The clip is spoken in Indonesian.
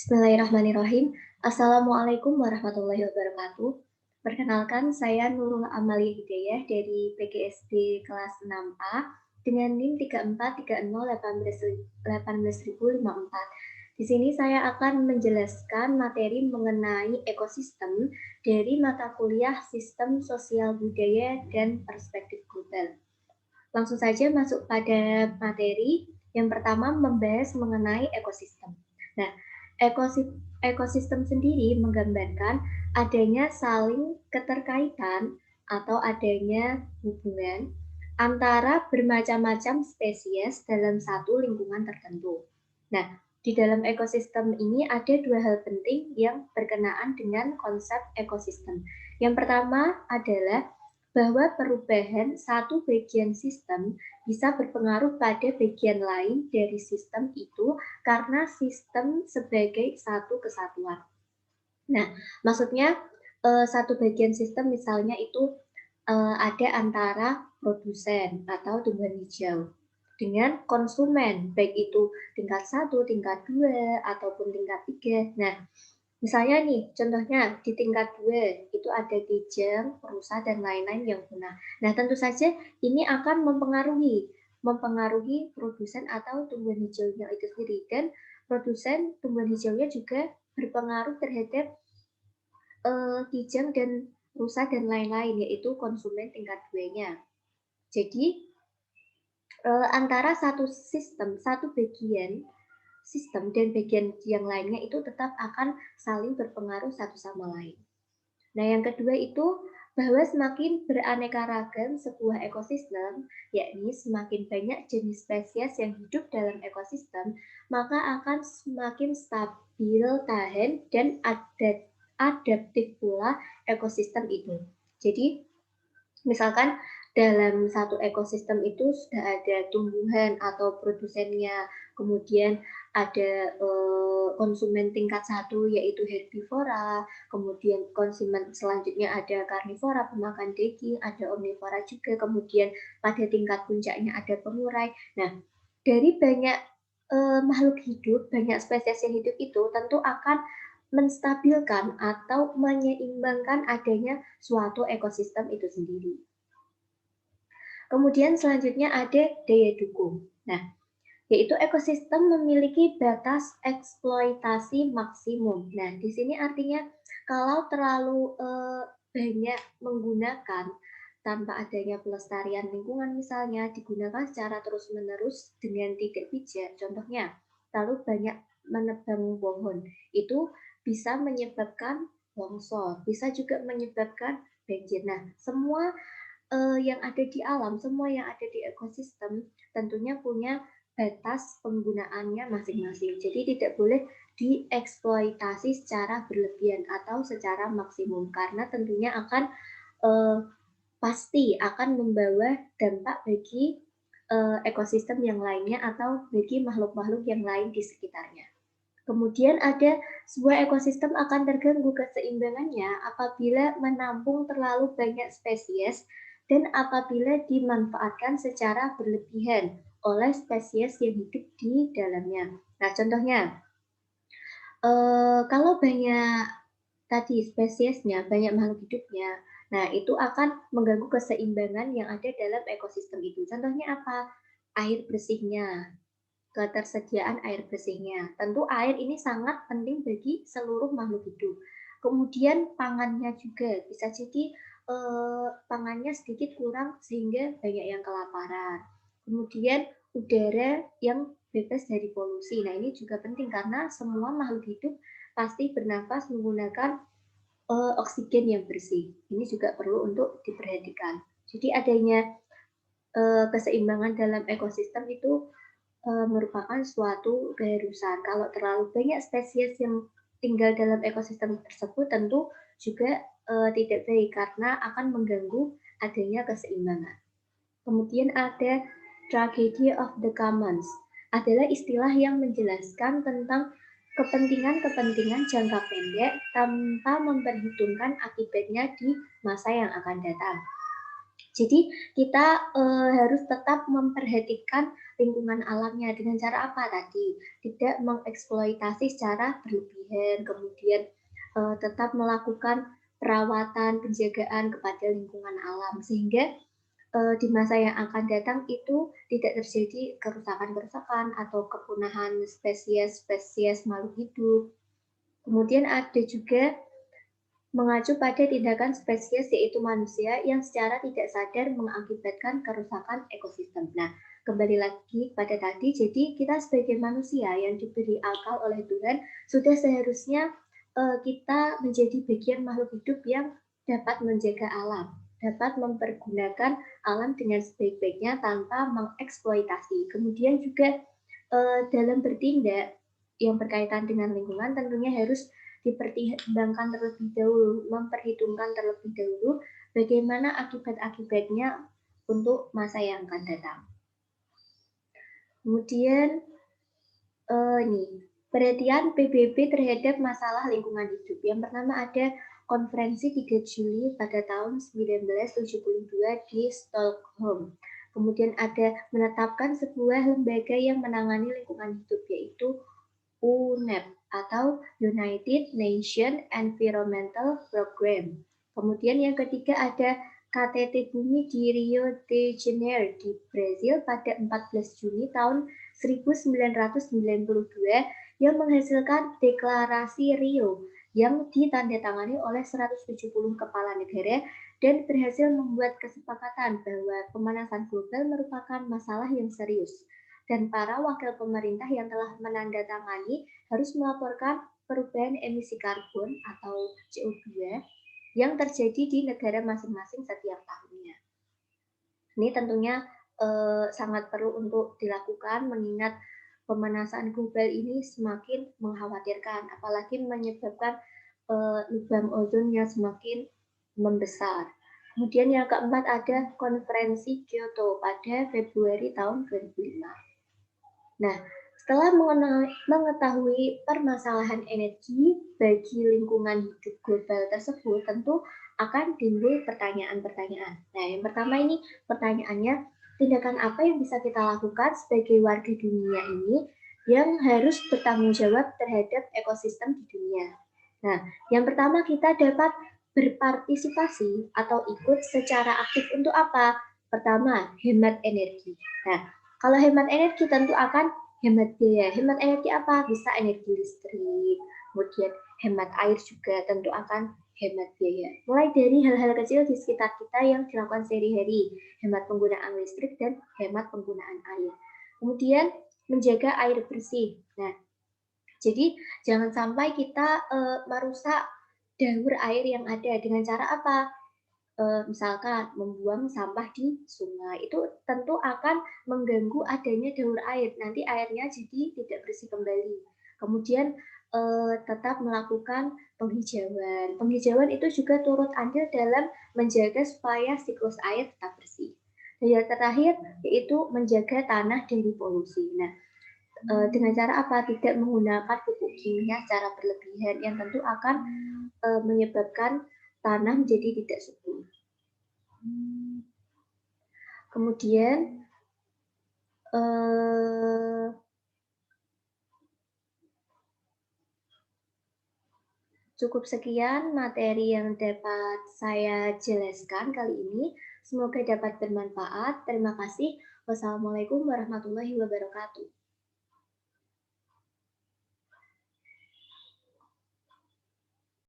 Bismillahirrahmanirrahim. Assalamualaikum warahmatullahi wabarakatuh. Perkenalkan, saya Nurul Amalia Hidayah dari PGSD kelas 6A dengan NIM 343018.18054. Di sini saya akan menjelaskan materi mengenai ekosistem dari mata kuliah Sistem Sosial Budaya dan Perspektif Global. Langsung saja masuk pada materi. Yang pertama membahas mengenai ekosistem. Nah, ekosistem sendiri menggambarkan adanya saling keterkaitan atau adanya hubungan antara bermacam-macam spesies dalam satu lingkungan tertentu. Nah, di dalam ekosistem ini ada dua hal penting yang berkenaan dengan konsep ekosistem. Yang pertama adalah bahwa perubahan satu bagian sistem bisa berpengaruh pada bagian lain dari sistem itu karena sistem sebagai satu kesatuan. Nah, maksudnya satu bagian sistem misalnya itu ada antara produsen atau tumbuhan hijau dengan konsumen, baik itu tingkat 1, tingkat 2, ataupun tingkat 3. Nah, misalnya nih, contohnya di tingkat 2 itu ada kijang, rusa, dan lain-lain yang punah. Nah, tentu saja ini akan mempengaruhi produsen atau tumbuhan hijaunya itu sendiri. Dan produsen tumbuhan hijaunya juga berpengaruh terhadap kijang dan rusa dan lain-lain, yaitu konsumen tingkat 2-nya. Jadi, antara satu sistem, satu bagian sistem dan bagian yang lainnya itu tetap akan saling berpengaruh satu sama lain. Nah, yang kedua itu bahwa semakin beraneka ragam sebuah ekosistem, yakni semakin banyak jenis spesies yang hidup dalam ekosistem, maka akan semakin stabil, tahan, dan adaptif pula ekosistem itu. Jadi, misalkan dalam satu ekosistem itu sudah ada tumbuhan atau produsennya, kemudian ada konsumen tingkat 1 yaitu herbivora, kemudian konsumen selanjutnya ada karnivora, pemakan daging, ada omnivora juga, kemudian pada tingkat puncaknya ada pengurai. Nah, dari banyak makhluk hidup, banyak spesies yang hidup itu tentu akan menstabilkan atau menyeimbangkan adanya suatu ekosistem itu sendiri. Kemudian selanjutnya ada daya dukung. Nah, yaitu ekosistem memiliki batas eksploitasi maksimum. Nah, di sini artinya kalau terlalu banyak menggunakan tanpa adanya pelestarian lingkungan misalnya digunakan secara terus-menerus dengan tidak bijak. Contohnya, terlalu banyak menebang pohon itu bisa menyebabkan longsor, bisa juga menyebabkan banjir. Nah, semua yang ada di alam, semua yang ada di ekosistem tentunya punya batas penggunaannya masing-masing. Jadi tidak boleh dieksploitasi secara berlebihan atau secara maksimum karena tentunya akan pasti akan membawa dampak bagi ekosistem yang lainnya atau bagi makhluk-makhluk yang lain di sekitarnya. Kemudian ada sebuah ekosistem akan terganggu keseimbangannya apabila menampung terlalu banyak spesies dan apabila dimanfaatkan secara berlebihan oleh spesies yang hidup di dalamnya. Nah, contohnya, kalau banyak tadi spesiesnya, banyak makhluk hidupnya, nah itu akan mengganggu keseimbangan yang ada dalam ekosistem itu. Contohnya apa? Air bersihnya, ketersediaan air bersihnya. Tentu air ini sangat penting bagi seluruh makhluk hidup. Kemudian pangannya juga bisa jadi pangannya sedikit kurang sehingga banyak yang kelaparan. Kemudian udara yang bebas dari polusi. Nah, ini juga penting karena semua makhluk hidup pasti bernafas menggunakan oksigen yang bersih. Ini juga perlu untuk diperhatikan. Jadi adanya keseimbangan dalam ekosistem itu merupakan suatu keharusan. Kalau terlalu banyak spesies yang tinggal dalam ekosistem tersebut tentu juga tidak baik karena akan mengganggu adanya keseimbangan. Kemudian ada tragedy of the commons, adalah istilah yang menjelaskan tentang kepentingan-kepentingan jangka pendek tanpa memperhitungkan akibatnya di masa yang akan datang. Jadi kita harus tetap memperhatikan lingkungan alamnya dengan cara apa tadi? Tidak mengeksploitasi secara berlebihan, kemudian tetap melakukan perawatan, penjagaan kepada lingkungan alam sehingga di masa yang akan datang itu tidak terjadi kerusakan-kerusakan atau kepunahan spesies-spesies makhluk hidup. Kemudian ada juga mengacu pada tindakan spesies yaitu manusia yang secara tidak sadar mengakibatkan kerusakan ekosistem. Nah, kembali lagi pada tadi, jadi kita sebagai manusia yang diberi akal oleh Tuhan sudah seharusnya kita menjadi bagian makhluk hidup yang dapat menjaga alam, dapat mempergunakan alam dengan sebaik-baiknya tanpa mengeksploitasi. Kemudian juga dalam bertindak yang berkaitan dengan lingkungan tentunya harus dipertimbangkan terlebih dahulu, memperhitungkan terlebih dahulu bagaimana akibat-akibatnya untuk masa yang akan datang. Kemudian nih, perhatian PBB terhadap masalah lingkungan hidup. Yang pertama ada Konferensi 3 Juli pada tahun 1972 di Stockholm. Kemudian ada menetapkan sebuah lembaga yang menangani lingkungan hidup yaitu UNEP atau United Nations Environmental Program. Kemudian yang ketiga ada KTT Bumi di Rio de Janeiro di Brazil pada 14 Juni tahun 1992 yang menghasilkan Deklarasi Rio yang ditandatangani oleh 170 kepala negara dan berhasil membuat kesepakatan bahwa pemanasan global merupakan masalah yang serius dan para wakil pemerintah yang telah menandatangani harus melaporkan perubahan emisi karbon atau CO2 yang terjadi di negara masing-masing setiap tahunnya. Ini tentunya sangat perlu untuk dilakukan mengingat pemanasan global ini semakin mengkhawatirkan, apalagi menyebabkan lubang ozon yang semakin membesar. Kemudian yang keempat ada Konferensi Kyoto pada Februari tahun 2005. Nah, setelah mengetahui permasalahan energi bagi lingkungan hidup global tersebut, tentu akan timbul pertanyaan-pertanyaan. Nah, yang pertama ini pertanyaannya, tindakan apa yang bisa kita lakukan sebagai warga dunia ini yang harus bertanggung jawab terhadap ekosistem di dunia? Nah, yang pertama kita dapat berpartisipasi atau ikut secara aktif untuk apa? Pertama, hemat energi. Nah, kalau hemat energi tentu akan hemat biaya. Hemat energi apa? Bisa energi listrik, kemudian hemat air juga tentu akan hemat biaya. Mulai dari hal-hal kecil di sekitar kita yang dilakukan sehari-hari, hemat penggunaan listrik dan hemat penggunaan air. Kemudian menjaga air bersih. Nah, jadi jangan sampai kita merusak daur air yang ada dengan cara apa? Misalkan membuang sampah di sungai itu tentu akan mengganggu adanya daur air. Nanti airnya jadi tidak bersih kembali. Kemudian tetap melakukan penghijauan. Penghijauan itu juga turut andil dalam menjaga supaya siklus air tetap bersih. Dan yang terakhir yaitu menjaga tanah dari polusi. Nah, dengan cara apa? Tidak menggunakan pupuk kimia secara berlebihan yang tentu akan menyebabkan tanah menjadi tidak subur. Kemudian cukup sekian materi yang dapat saya jelaskan kali ini. Semoga dapat bermanfaat. Terima kasih. Wassalamualaikum warahmatullahi wabarakatuh.